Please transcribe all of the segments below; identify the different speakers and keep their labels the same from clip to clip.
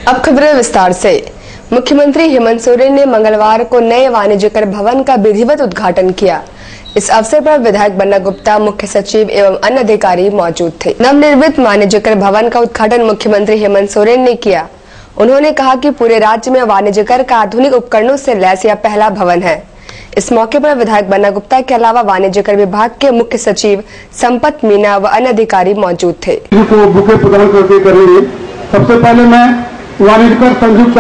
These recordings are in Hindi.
Speaker 1: अब खबरें विस्तार से। मुख्यमंत्री हेमंत सोरेन ने मंगलवार को नए वाणिज्यकर भवन का विधिवत उद्घाटन किया। इस अवसर पर विधायक बन्ना गुप्ता, मुख्य सचिव एवं अन्य अधिकारी मौजूद थे। नवनिर्मित वाणिज्यकर भवन का उद्घाटन मुख्यमंत्री हेमंत सोरेन ने किया। उन्होंने कहा कि पूरे राज्य में वाणिज्यकर का आधुनिक उपकरणों से लैस यह पहला भवन है। इस मौके पर विधायक बन्ना गुप्ता के अलावा वाणिज्यकर विभाग के मुख्य सचिव संपत मीना व अन्य अधिकारी मौजूद थे।
Speaker 2: बुके प्रदान करके करेंगे। सबसे पहले मैं वाणिज्यकर संयुक्त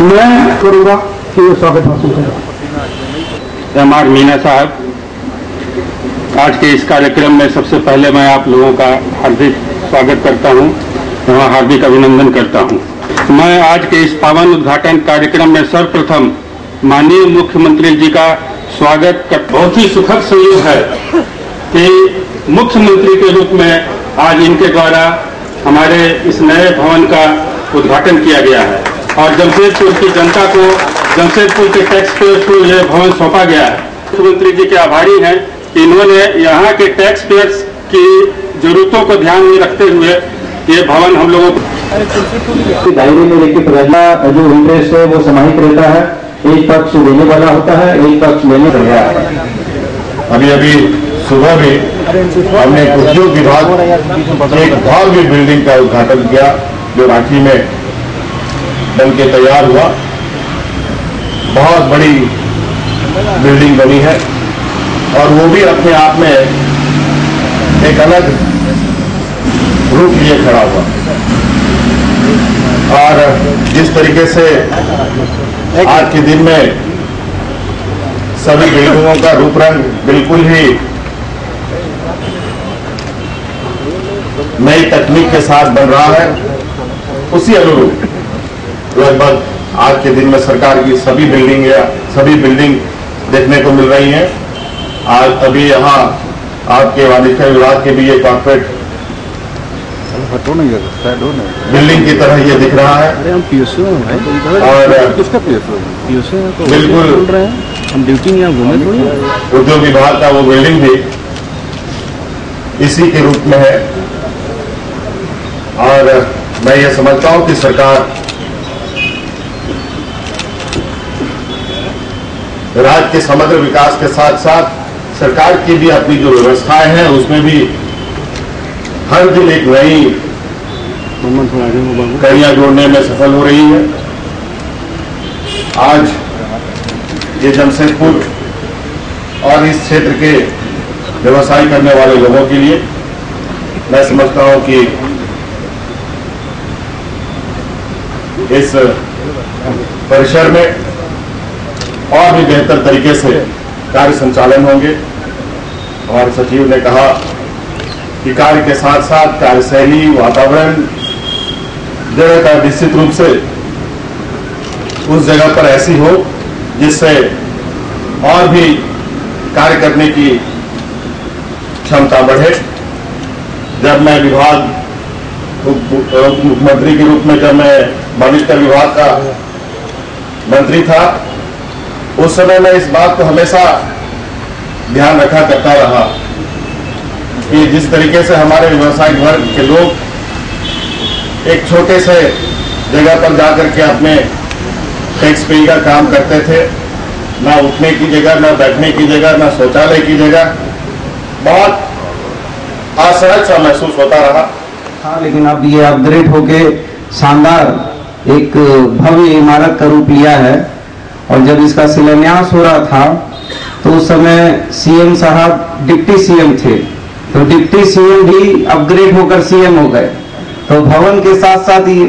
Speaker 2: मैं करूंगा कि ये स्वागत भाषण करें।
Speaker 3: एम.आर. मीना साहब, आज के इस कार्यक्रम में सबसे पहले मैं आप लोगों का हार्दिक स्वागत करता हूं एवं हार्दिक अभिनंदन करता हूं। मैं आज के इस पावन उद्घाटन कार्यक्रम में सर्वप्रथम माननीय मुख्यमंत्री जी का स्वागत कर बहुत ही सुखद संयोग है कि मुख्यमंत्री के रूप में आज इनके द्वारा हमारे इस नए भवन का उद्घाटन किया गया है और जमशेदपुर की जनता को, जमशेदपुर के टैक्स पेयर्स को यह भवन सौंपा गया है। मुख्यमंत्री जी के आभारी हैं कि इन्होंने यहाँ के टैक्स पेयर्स की जरूरतों को ध्यान में रखते हुए ये भवन हम लोगों को
Speaker 4: दायरे में लेकर प्रजा जो इंटरेस्ट है वो समाहित रहता है। एक पक्ष देने वाला होता है, एक पक्ष लेने वाला है।
Speaker 5: अभी सुबह में हमने उद्योग विभाग एक भव्य बिल्डिंग का उद्घाटन किया जो रांची में बन के तैयार हुआ। बहुत बड़ी बिल्डिंग बनी है और वो भी अपने आप में एक अलग रूप लिए खड़ा हुआ और जिस तरीके से आज के दिन में सभी बिल्डिंगों का रूप रंग बिल्कुल ही नई तकनीक के साथ बन रहा है, उसी अनुरूप लगभग आज के दिन में सरकार की सभी बिल्डिंग देखने को मिल रही हैं। आज अभी यहाँ आपके वाणिज्य विभाग के भी ये कॉर्पोरेट बिल्डिंग की तरह ये दिख रहा है और बिल्कुल
Speaker 6: हम ड्यूटी में यहाँ घूमे थोड़ी।
Speaker 5: उद्योग विभाग का वो बिल्डिंग भी इसी के रूप में है और मैं ये समझता हूं कि सरकार राज्य के समग्र विकास के साथ साथ सरकार की भी अपनी जो व्यवस्थाएं हैं उसमें भी हर दिन एक नई कड़ियां जोड़ने में सफल हो रही है। आज ये जमशेदपुर और इस क्षेत्र के व्यवसाय करने वाले लोगों के लिए मैं समझता हूं कि इस परिसर में और भी बेहतर तरीके से कार्य संचालन होंगे। हमारे सचिव ने कहा कि कार्य के साथ साथ कार्यशैली, वातावरण जगह का निश्चित रूप से उस जगह पर ऐसी हो जिससे और भी कार्य करने की क्षमता बढ़े। जब मैं विभाग मुख्यमंत्री के रूप में जब मैं वाणिज्य विभाग का मंत्री था उस समय मैं इस बात को हमेशा ध्यान रखा करता रहा कि जिस तरीके से हमारे व्यवसायिक वर्ग के लोग एक छोटे से जगह पर जाकर के अपने टैक्स पेइंग का काम करते थे, ना उठने की जगह, ना बैठने की जगह, ना शौचालय की जगह, बहुत असहज सा महसूस होता रहा।
Speaker 4: हाँ, लेकिन अब ये अपग्रेड होके शानदार एक भव्य इमारत का रूप लिया है और जब इसका शिलान्यास हो रहा था तो उस समय सीएम साहब डिप्टी सीएम थे, तो डिप्टी सीएम भी अपग्रेड होकर सीएम हो गए। तो भवन के साथ साथ ही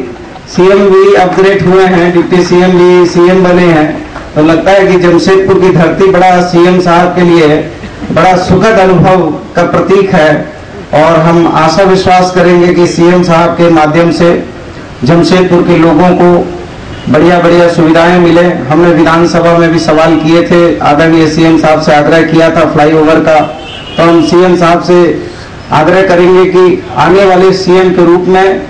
Speaker 4: सीएम भी अपग्रेड हुए हैं, डिप्टी सीएम भी सीएम बने हैं। तो लगता है कि जमशेदपुर की धरती बड़ा सीएम साहब के लिए बड़ा सुखद अनुभव का प्रतीक है और हम आशा विश्वास करेंगे कि सीएम साहब के माध्यम से जमशेदपुर के लोगों को बढ़िया बढ़िया सुविधाएं मिले। हमने विधानसभा में भी सवाल किए थे, आदरणीय सीएम साहब से आग्रह किया था फ्लाईओवर का, तो हम सीएम साहब से आग्रह करेंगे कि आने वाले सीएम के रूप में,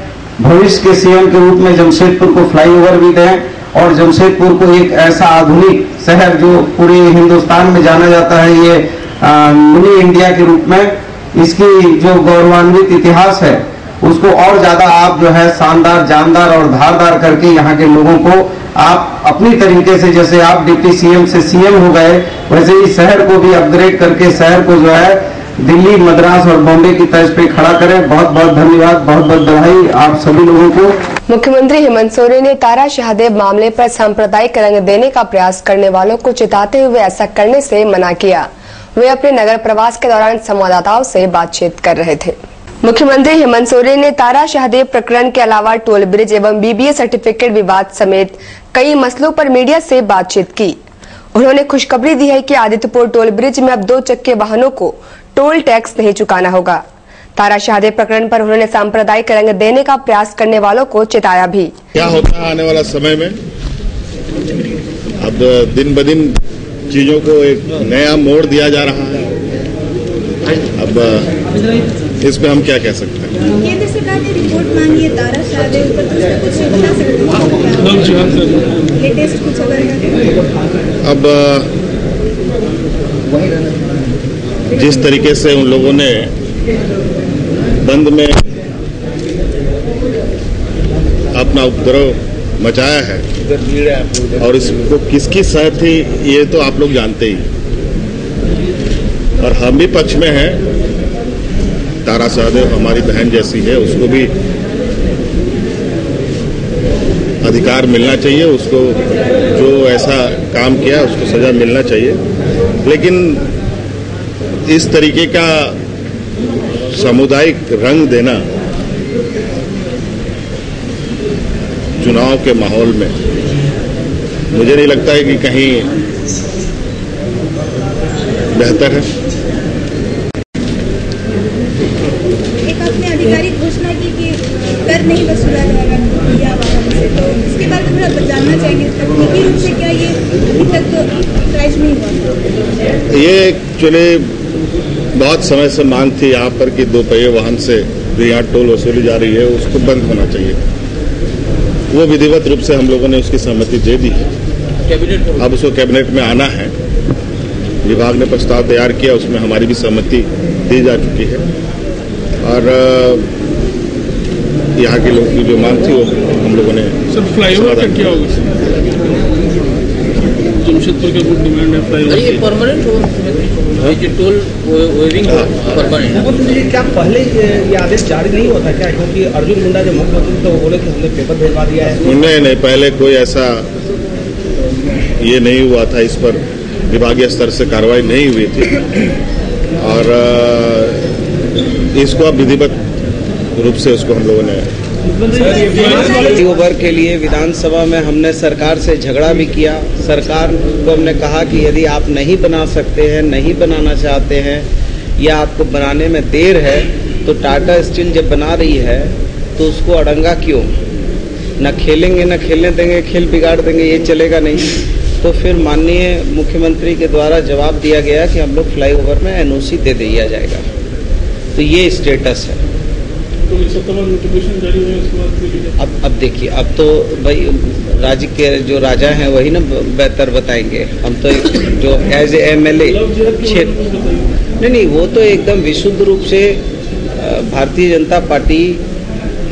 Speaker 4: भविष्य के सीएम के रूप में जमशेदपुर को फ्लाईओवर भी दें और जमशेदपुर को एक ऐसा आधुनिक शहर जो पूरे हिंदुस्तान में जाना जाता है, ये मिनी इंडिया के रूप में, इसकी जो गौरवान्वित इतिहास है उसको और ज्यादा आप जो है शानदार, जानदार और धारदार करके यहाँ के लोगों को आप अपनी तरीके से, जैसे आप डिप्टी सीएम से सीएम हो गए, वैसे ही शहर को भी अपग्रेड करके शहर को जो है दिल्ली, मद्रास और बॉम्बे की तर्ज पे खड़ा करें। बहुत बहुत धन्यवाद, बहुत बहुत बधाई आप सभी लोगों को।
Speaker 1: मुख्यमंत्री हेमंत सोरेन ने तारा शाहदेव मामले पर सांप्रदायिक रंग देने का प्रयास करने वालों को चिताते हुए ऐसा करने से मना किया। वे अपने नगर प्रवास के दौरान संवाददाताओं से बातचीत कर रहे थे। मुख्यमंत्री हेमंत सोरेन ने तारा शाहदेव प्रकरण के अलावा टोल ब्रिज एवं बीबीए सर्टिफिकेट विवाद समेत कई मसलों पर मीडिया से बातचीत की। उन्होंने खुशखबरी दी है कि आदित्यपुर टोल ब्रिज में अब 2 चक्के वाहनों को टोल टैक्स नहीं चुकाना होगा। तारा शाहदेव प्रकरण पर उन्होंने सांप्रदायिक रंग देने का प्रयास करने वालों को चिताया भी।
Speaker 5: क्या होता है आने वाला समय में, अब दिन ब दिन चीजों को एक नया मोड़ दिया जा रहा है। अब इस पे हम क्या कह सकते हैं।
Speaker 7: केंद्र सरकार ने रिपोर्ट मांगी है तारा शाहदेव पर, तो उसमें कुछ बता सकते हैं लेटेस्ट कुछ अगर।
Speaker 5: अब जिस तरीके से उन लोगों ने बंद में अपना उपद्रव मचाया है और इसको किसकी सह थी ये तो आप लोग जानते ही, और हम भी पक्ष में हैं। तारा शाहदेव हमारी बहन जैसी है, उसको भी अधिकार मिलना चाहिए, उसको जो ऐसा काम किया उसको सजा मिलना चाहिए। लेकिन इस तरीके का सामुदायिक रंग देना चुनाव के माहौल में मुझे नहीं लगता है कि कहीं बेहतर है।
Speaker 7: एक आपने आधिकारिक घोषणा की कि कर नहीं वसूला जाएगा या वाहन से, तो इसके बारे में थोड़ा जानना चाहेंगे। तकनीकी रूप से क्या ये अभी तक ट्राइज नहीं हुआ?
Speaker 5: ये एक्चुअली बहुत समय से मांग थी यहाँ पर कि 2 पहिए वाहन से जो यहाँ टोल वसूली जा रही है उसको बंद होना चाहिए। वो विधिवत रूप से हम लोगों ने उसकी सहमति दे दी है। अब उसको कैबिनेट में आना है। विभाग ने प्रस्ताव तैयार किया, उसमें हमारी भी सहमति दी जा चुकी है और यहाँ के लोगों की जो मांग थी वो हम लोगों ने।
Speaker 3: सर फ्लाईओवर का क्या होगा? जमशेदपुर के कुछ डिमांड है फ्लाईओवर।
Speaker 8: ये परमानेंट हो, ये टोल वेविंग परमानेंट।
Speaker 6: क्या पहले ये आदेश जारी नहीं होता क्या? क्योंकि अर्जुन मुंडा जो मुख्यमंत्री थे वो बोले कि हमने पेपर भिजवा दिया है।
Speaker 5: नहीं, पहले कोई ऐसा ये नहीं हुआ था, इस पर विभागीय स्तर से कार्रवाई नहीं हुई थी और इसको अब विधिवत रूप से उसको हम लोगों ने।
Speaker 4: ओवर के लिए विधानसभा में हमने सरकार से झगड़ा भी किया। सरकार को हमने कहा कि यदि आप नहीं बना सकते हैं, नहीं बनाना चाहते हैं या आपको बनाने में देर है, तो टाटा स्टील जब बना रही है तो उसको अड़ंगा क्यों? न खेलेंगे न खेलने देंगे, खेल बिगाड़ देंगे, ये चलेगा नहीं। तो फिर माननीय मुख्यमंत्री के द्वारा जवाब दिया गया कि हम लोग फ्लाईओवर में एनओसी दे दिया जाएगा। तो ये स्टेटस है। अब देखिए, अब तो भाई राज्य के जो राजा हैं वही ना बेहतर बताएंगे। हम तो जो एज ए MLA नहीं, वो तो एकदम विशुद्ध रूप से भारतीय जनता पार्टी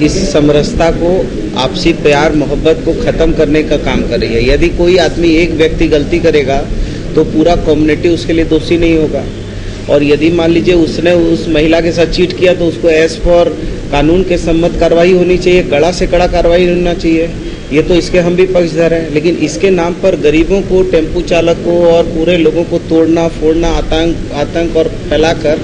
Speaker 4: इस समरसता को, आपसी प्यार मोहब्बत को खत्म करने का काम कर रही है। यदि कोई आदमी, एक व्यक्ति गलती करेगा तो पूरा कम्युनिटी उसके लिए दोषी नहीं होगा। और यदि मान लीजिए उसने उस महिला के साथ चीट किया तो उसको एज पर कानून के सम्मत कार्रवाई होनी चाहिए, कड़ा से कड़ा कार्रवाई होना चाहिए। ये तो इसके हम भी पक्षधर हैं। लेकिन इसके नाम पर गरीबों को, टेम्पू चालक को और पूरे लोगों को तोड़ना फोड़ना, आतंक और फैलाकर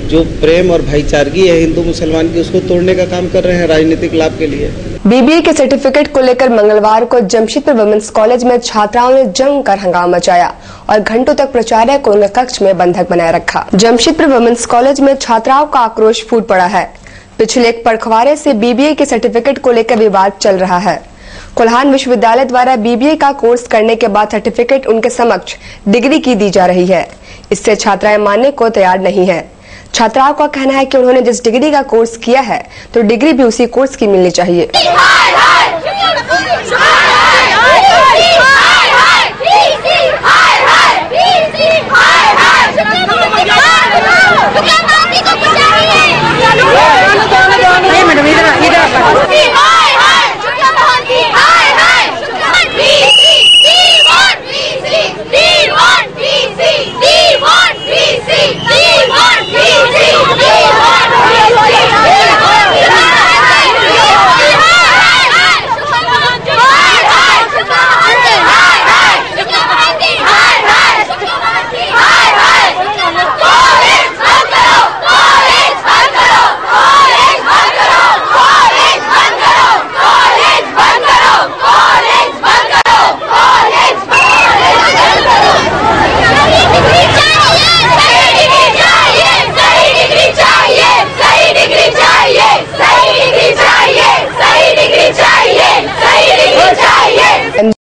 Speaker 4: जो प्रेम और भाईचारगी है हिंदू मुसलमान की, उसको तोड़ने का काम कर रहे हैं राजनीतिक लाभ के लिए।
Speaker 1: बीबीए के सर्टिफिकेट को लेकर मंगलवार को जमशेदपुर वुमेन्स कॉलेज में छात्राओं ने जमकर हंगामा मचाया और घंटों तक प्राचार्य को उनके कक्ष में बंधक बनाए रखा। जमशेदपुर वुमेन्स कॉलेज में छात्राओं का आक्रोश फूट पड़ा है। पिछले एक पखवाड़े से बीबीए के सर्टिफिकेट को लेकर विवाद चल रहा है। कोल्हान विश्वविद्यालय द्वारा बीबीए का कोर्स करने के बाद सर्टिफिकेट उनके समक्ष डिग्री की दी जा रही है। इससे छात्राएं मानने को तैयार नहीं है। छात्राओं का कहना है कि उन्होंने जिस डिग्री का कोर्स किया है तो डिग्री भी उसी कोर्स की मिलनी चाहिए।